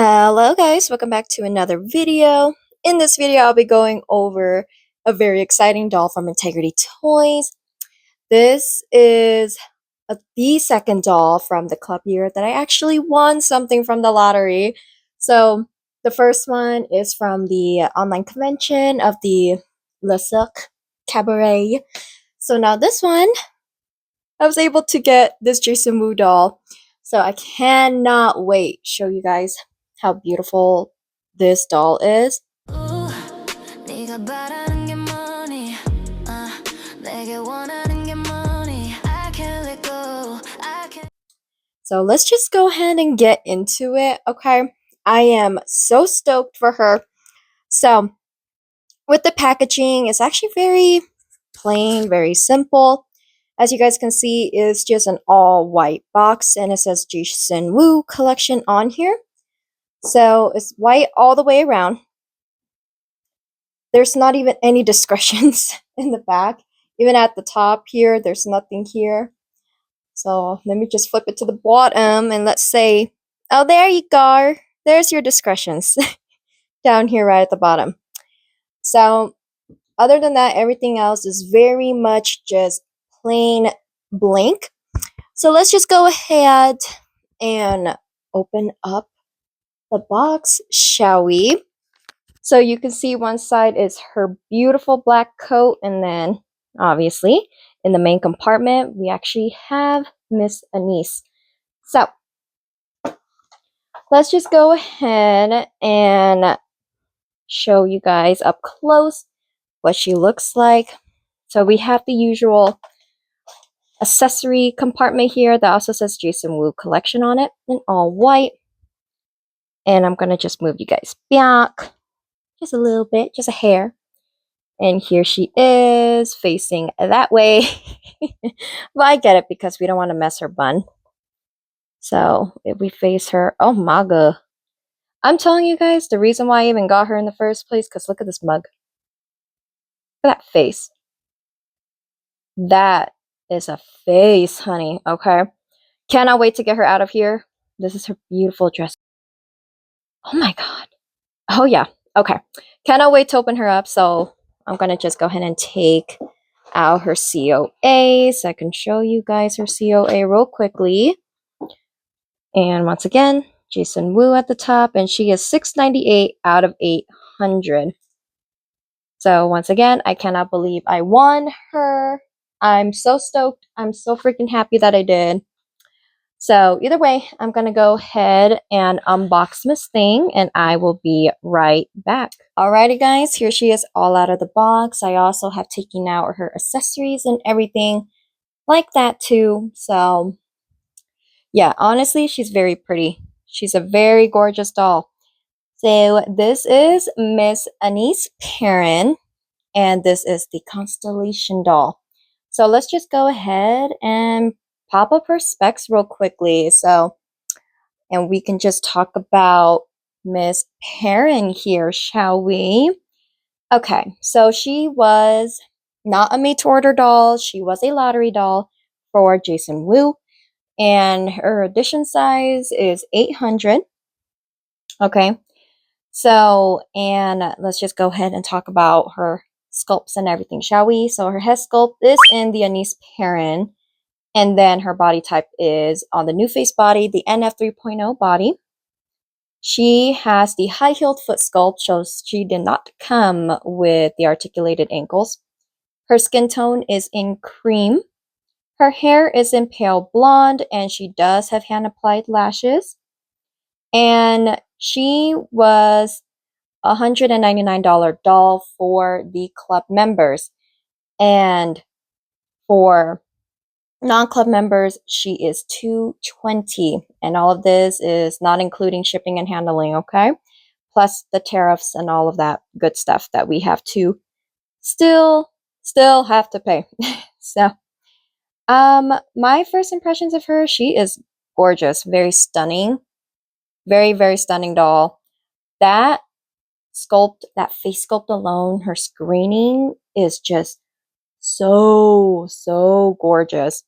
Hello guys, welcome back to another video. In this video, I'll be going over a very exciting doll from Integrity Toys. This is the second doll from the club year that I actually won something from the lottery. So the first one is from the online convention of the Le Cirque Cabaret. So now this one, I was able to get this Jason Wu doll. So I cannot wait show you guys how beautiful this doll is. So let's just go ahead and get into it, okay? I am so stoked for her. So with the packaging, it's actually very plain, very simple. As you guys can see, it's just an all white box and it says Jason Wu collection on here. So it's white all the way around. There's not even any discretions in the back. Even at the top here, there's nothing here. So let me just flip it to the bottom and let's say, oh, there you go. There's your discretions down here right at the bottom. So other than that, everything else is very much just plain blank. So let's just go ahead and open up the box, shall we? So you can see one side is her beautiful black coat, and then obviously in the main compartment we actually have Miss Anais. So let's just go ahead and show you guys up close what she looks like. So we have the usual accessory compartment here that also says Jason Wu collection on it in all white. And I'm gonna just move you guys back just a little bit, just a hair. And here she is facing that way. But I get it because we don't want to mess her bun. So if we face her, oh my god. I'm telling you guys, the reason why I even got her in the first place, because look at this mug. Look at that face. That is a face, honey, okay? Cannot wait to get her out of here. This is her beautiful dress. Oh my god. Oh yeah, okay. Cannot wait to open her up, so I'm gonna just go ahead and take out her COA so I can show you guys her COA real quickly. And once again, Jason Wu at the top, and she is 698 out of 800. So once again, I cannot believe I won her. I'm so stoked. I'm so freaking happy that I did. So either way, I'm going to go ahead and unbox Miss Thing, and I will be right back. Alrighty guys, here she is all out of the box. I also have taken out her accessories and everything like that too. So yeah, honestly, she's very pretty. She's a very gorgeous doll. So this is Miss Anais Perrin, and this is the Constellation doll. So let's just go ahead and pop up her specs real quickly. So, and we can just talk about Miss Perrin here, shall we? Okay, so she was not a made-to-order doll. She was a lottery doll for Jason Wu, and her edition size is 800. Okay, so, and let's just go ahead and talk about her sculpts and everything, shall we? So her head sculpt is in the Anais Perrin, and then her body type is on the New Face body, the NF 3.0 body. She has the high-heeled foot sculpt, so she did not come with the articulated ankles. Her skin tone is in cream. Her hair is in pale blonde, and she does have hand-applied lashes. And she was a $199 doll for the club members. And for non-club members, she is $220, and all of this is not including shipping and handling, okay? Plus the tariffs and all of that good stuff that we have to still have to pay. So my first impressions of her, she is gorgeous, very stunning, very stunning doll. That sculpt, that face sculpt alone, her screening is just so gorgeous.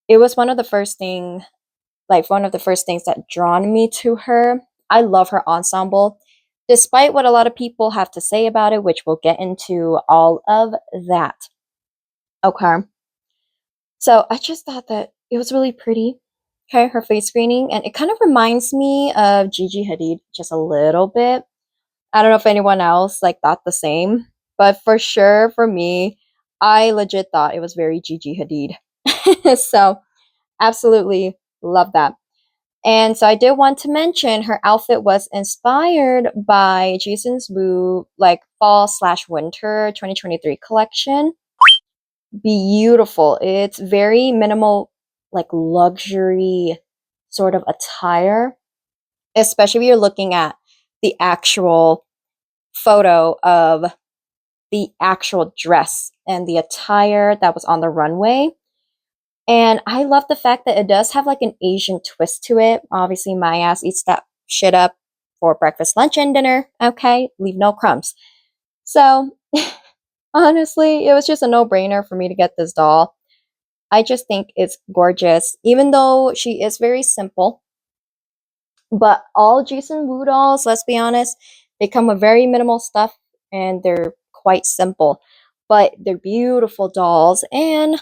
It was one of the first things that drawn me to her. I love her ensemble, despite what a lot of people have to say about it, which we'll get into all of that. Okay. So I just thought that it was really pretty. Okay, her face screening, and it kind of reminds me of Gigi Hadid just a little bit. I don't know if anyone else like thought the same, but for sure for me, I legit thought it was very Gigi Hadid. So absolutely love that. And so I did want to mention her outfit was inspired by Jason's Woo like fall slash winter 2023 collection. Beautiful. It's very minimal, like luxury sort of attire, especially if you're looking at the actual photo of the actual dress and the attire that was on the runway. And I love the fact that it does have like an Asian twist to it. Obviously, my ass eats that shit up for breakfast, lunch, and dinner. Okay, leave no crumbs. So, honestly, it was just a no brainer for me to get this doll. I just think it's gorgeous, even though she is very simple. But all Jason Wu dolls, let's be honest, they come with very minimal stuff and they're quite simple. But they're beautiful dolls, and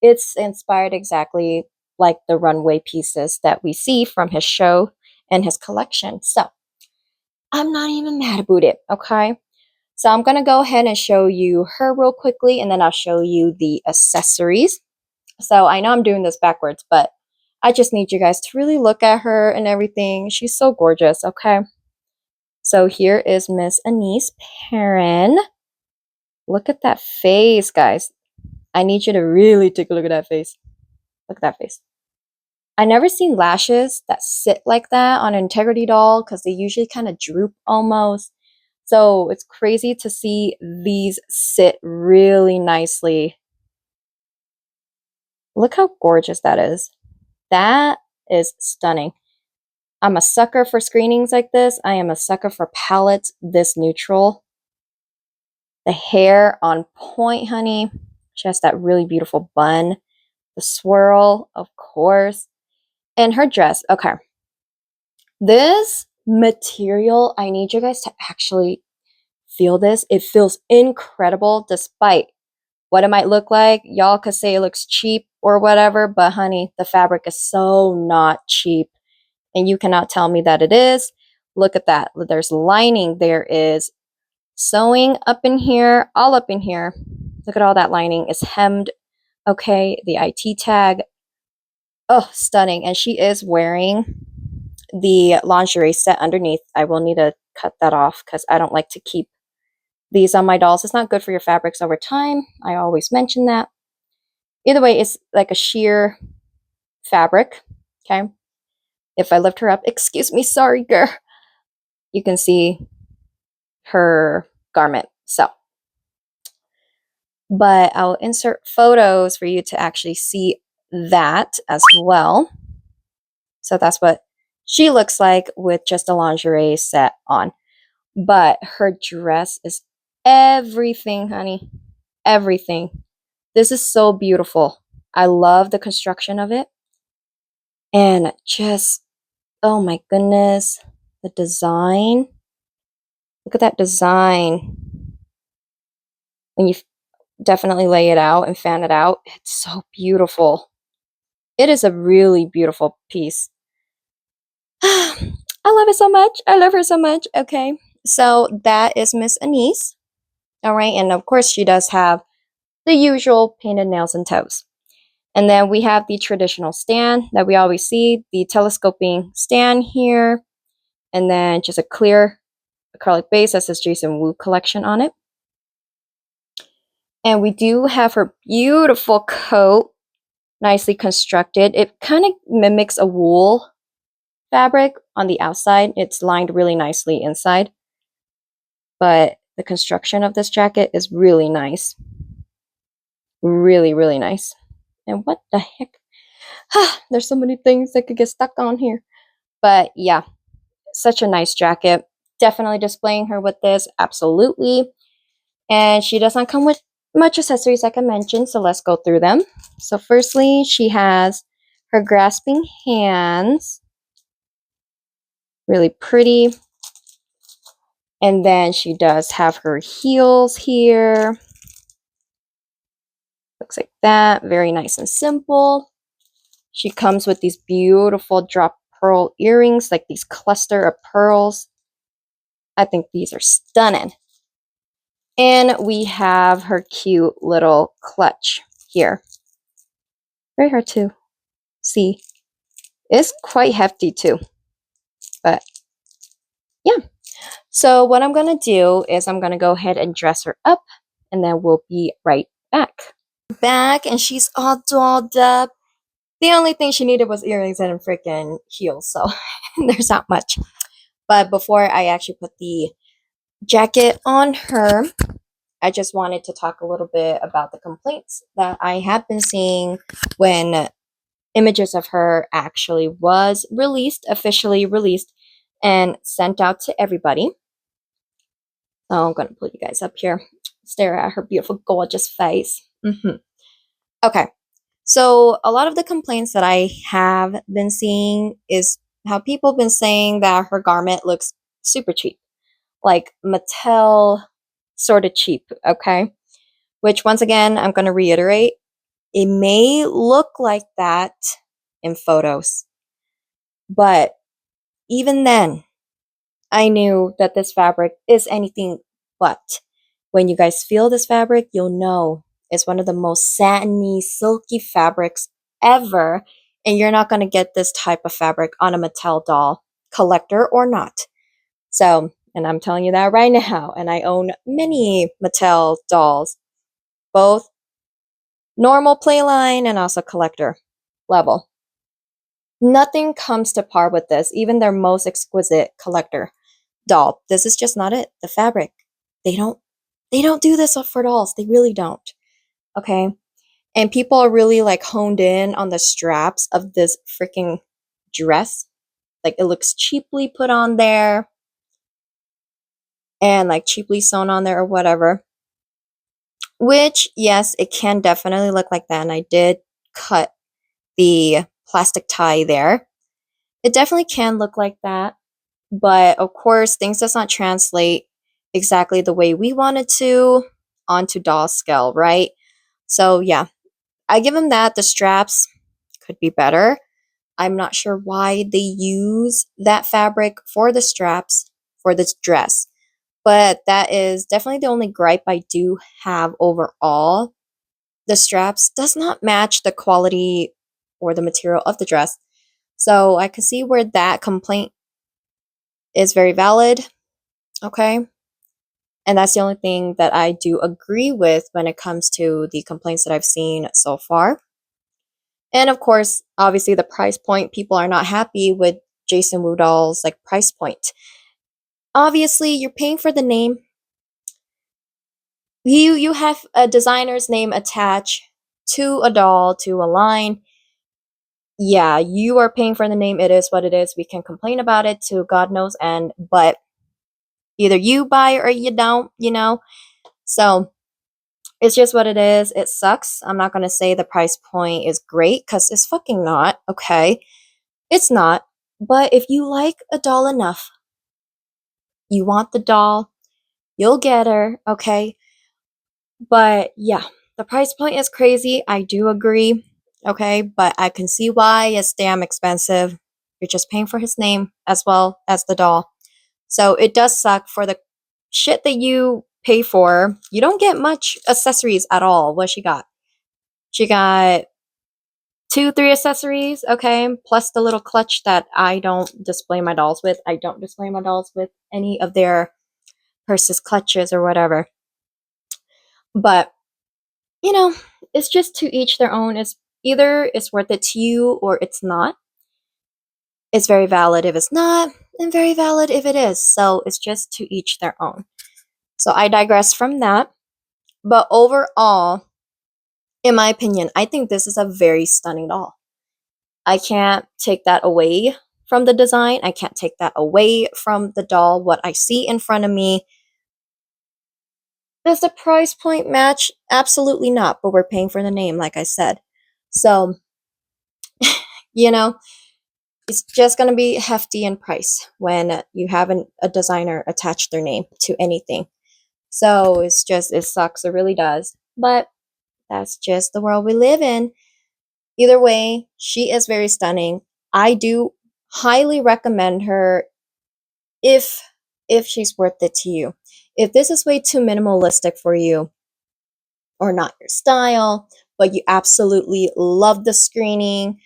it's inspired exactly like the runway pieces that we see from his show and his collection. So I'm not even mad about it, okay? So I'm gonna go ahead and show you her real quickly, and then I'll show you the accessories. So I know I'm doing this backwards, but I just need you guys to really look at her and everything. She's so gorgeous, okay? So here is Miss Anais Perrin. Look at that face, guys. I need you to really take a look at that face. Look at that face. I never seen lashes that sit like that on an Integrity doll because they usually kind of droop almost. So it's crazy to see these sit really nicely. Look how gorgeous that is. That is stunning. I'm a sucker for screenings like this. I am a sucker for palettes this neutral. The hair on point, honey. She has that really beautiful bun. The swirl, of course. And her dress. Okay. This material, I need you guys to actually feel this. It feels incredible despite what it might look like. Y'all could say it looks cheap or whatever, but honey, the fabric is so not cheap. And you cannot tell me that it is. Look at that. There's lining. There is sewing up in here, all up in here. Look at all that lining is hemmed. Okay, the IT tag. Oh, stunning. And she is wearing the lingerie set underneath. I will need to cut that off because I don't like to keep these on my dolls. It's not good for your fabrics over time. I always mention that. Either way, it's like a sheer fabric. Okay. If I lift her up, excuse me, sorry, girl. You can see her garment. So, but I'll insert photos for you to actually see that as well. So that's what she looks like with just a lingerie set on. But her dress is everything, honey. Everything. This is so beautiful. I love the construction of it. And just, oh my goodness, the design. Look at that design. When you definitely lay it out and fan it out, it's so beautiful. It is a really beautiful piece. I love it so much. I love her so much. Okay. So that is Miss Anais. All right. And of course, she does have the usual painted nails and toes. And then we have the traditional stand that we always see, the telescoping stand here. And then just a clear acrylic base that says Jason Wu collection on it. And we do have her beautiful coat, nicely constructed. It kind of mimics a wool fabric on the outside. It's lined really nicely inside. But the construction of this jacket is really nice. Really, really nice. And what the heck? There's so many things that could get stuck on here. But yeah, such a nice jacket. Definitely displaying her with this. Absolutely. And she does not come with much accessories like I mentioned. So let's go through them. So firstly, she has her grasping hands. Really pretty. And then she does have her heels here. Looks like that. Very nice and simple. She comes with these beautiful drop pearl earrings, like these cluster of pearls. I think these are stunning. And we have her cute little clutch here. Very hard to see. It's quite hefty too. But yeah. So what I'm going to do is I'm going to go ahead and dress her up. And then we'll be right back. Back, and she's all dolled up. The only thing she needed was earrings and freaking heels. So there's not much. But before I actually put the jacket on her, I just wanted to talk a little bit about the complaints that I have been seeing when images of her actually was released, officially released, and sent out to everybody. So I'm going to pull you guys up here. Stare at her beautiful, gorgeous face. Okay. So a lot of the complaints that I have been seeing is how people have been saying that her garment looks super cheap. Like Mattel sort of cheap, okay? Which once again, I'm going to reiterate, it may look like that in photos. But even then, I knew that this fabric is anything but. When you guys feel this fabric, you'll know it's one of the most satiny, silky fabrics ever. And you're not going to get this type of fabric on a Mattel doll, collector or not. So, and I'm telling you that right now. And I own many Mattel dolls, both normal playline and also collector level. Nothing comes to par with this, even their most exquisite collector doll. This is just not it. The fabric. They don't do this for dolls. They really don't. Okay? And people are really like honed in on the straps of this freaking dress. Like it looks cheaply put on there and like cheaply sewn on there or whatever. Which, yes, it can definitely look like that. And I did cut the plastic tie there. It definitely can look like that. But of course, things does not translate exactly the way we wanted to onto doll scale, right? So yeah, I give them that. The straps could be better. I'm not sure why they use that fabric for the straps for this dress. But that is definitely the only gripe I do have overall. The straps does not match the quality or the material of the dress. So I could see where that complaint is very valid. Okay. And that's the only thing that I do agree with when it comes to the complaints that I've seen so far. And of course, obviously the price point, people are not happy with Jason Wu doll's like price point. Obviously, you're paying for the name. You have a designer's name attached to a doll, to a line. Yeah, you are paying for the name. It is what it is. We can complain about it to God knows end, but either you buy or you don't, you know? So it's just what it is. It sucks. I'm not going to say the price point is great because it's fucking not, okay? It's not. But if you like a doll enough, you want the doll, you'll get her, okay? But yeah, the price point is crazy. I do agree, okay? But I can see why it's damn expensive. You're just paying for his name as well as the doll. So it does suck for the shit that you pay for. You don't get much accessories at all. What she got? She got 2, 3 accessories, okay, plus the little clutch that I don't display my dolls with. I don't display my dolls with any of their purses, clutches, or whatever. But, you know, it's just to each their own. It's either it's worth it to you or it's not. It's very valid if it's not, and very valid if it is. So it's just to each their own. So I digress from that. But overall, in my opinion, I think this is a very stunning doll. I can't take that away from the design. I can't take that away from the doll, what I see in front of me. Does the price point match? Absolutely not, but we're paying for the name, like I said. So, you know, It's just going to be hefty in price when you have a designer attach their name to anything. So it's just, it sucks. It really does. But that's just the world we live in. Either way, she is very stunning. I do highly recommend her if she's worth it to you. If this is way too minimalistic for you or not your style, but you absolutely love the screening,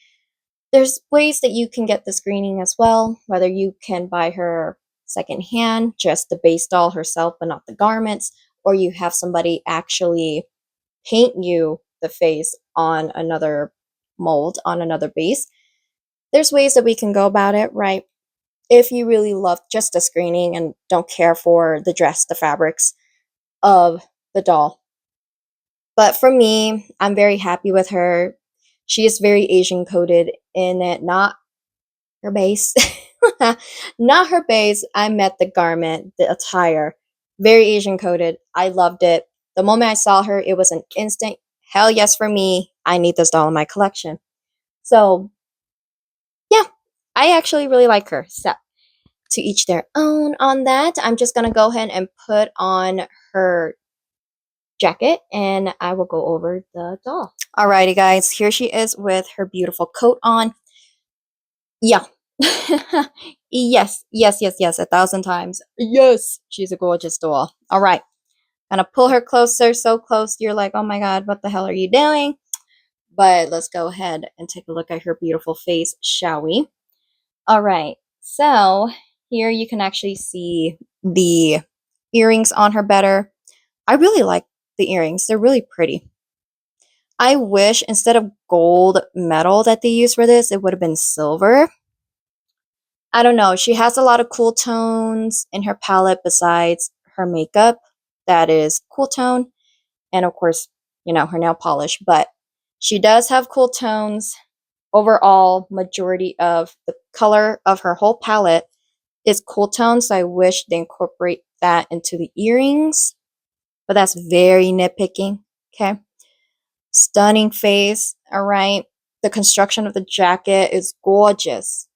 there's ways that you can get the screening as well, whether you can buy her secondhand, just the base doll herself, but not the garments, or you have somebody actually paint you the face on another mold, on another base. There's ways that we can go about it, right? If you really love just the screening and don't care for the dress, the fabrics of the doll. But for me, I'm very happy with her. She is very Asian coded in it, not her base. Not her base. I meant the garment, the attire. Very Asian coded. I loved it. The moment I saw her, it was an instant hell yes for me. I need this doll in my collection. So, yeah, I actually really like her. So, to each their own on that. I'm just going to go ahead and put on her jacket and I will go over the doll. Alrighty, guys. Here she is with her beautiful coat on. Yeah. Yes, yes, yes, yes, 1,000 times. Yes, she's a gorgeous doll. All right. Gonna pull her closer, so close you're like, oh my god, what the hell are you doing? But let's go ahead and take a look at her beautiful face, shall we? All right. So here you can actually see the earrings on her better. I really like the earrings. They're really pretty. I wish instead of gold metal that they use for this, it would have been silver. I don't know. She has a lot of cool tones in her palette besides her makeup. That is cool tone. And of course, you know, her nail polish. But she does have cool tones. Overall, majority of the color of her whole palette is cool tones. So I wish they incorporate that into the earrings. But that's very nitpicking. Okay. Stunning face. All right. The construction of the jacket is gorgeous.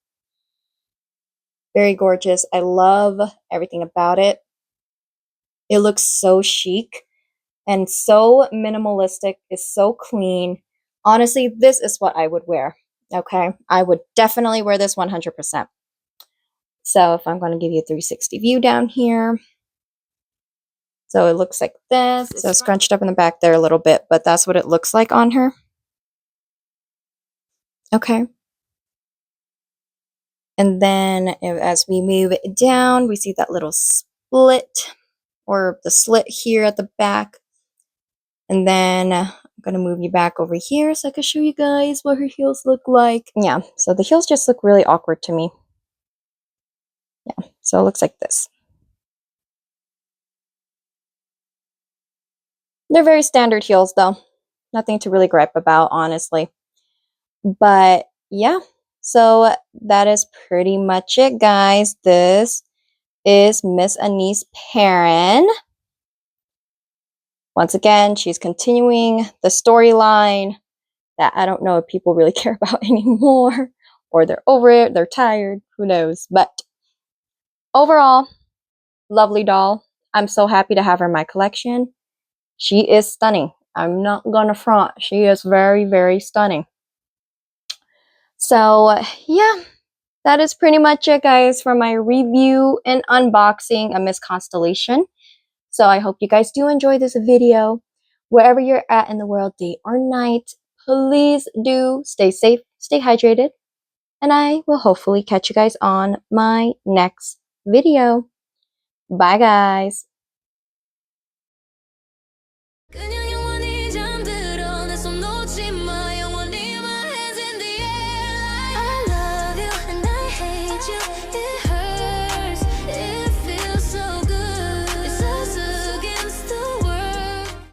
Very gorgeous. I love everything about it. It looks so chic and so minimalistic. It's so clean. Honestly, this is what I would wear. Okay. I would definitely wear this 100%. So if I'm going to give you a 360 view down here. So it looks like this. So scrunched up in the back there a little bit, but that's what it looks like on her. Okay. And then as we move it down, we see that little split or the slit here at the back. And then I'm going to move you back over here so I can show you guys what her heels look like. Yeah, so the heels just look really awkward to me. Yeah, so it looks like this. They're very standard heels though. Nothing to really gripe about, honestly. But yeah, so that is pretty much it, guys. This is Miss Anais Perrin. Once again, she's continuing the storyline that I don't know if people really care about anymore, or they're over it, they're tired, who knows. But overall, lovely doll. I'm so happy to have her in my collection. She is stunning. I'm not gonna front. She is very, very stunning. So yeah, that is pretty much it, guys, for my review and unboxing of Miss Constellation. So I hope you guys do enjoy this video. Wherever you're at in the world, day or night, please do stay safe, stay hydrated, and I will hopefully catch you guys on my next video. Bye, guys.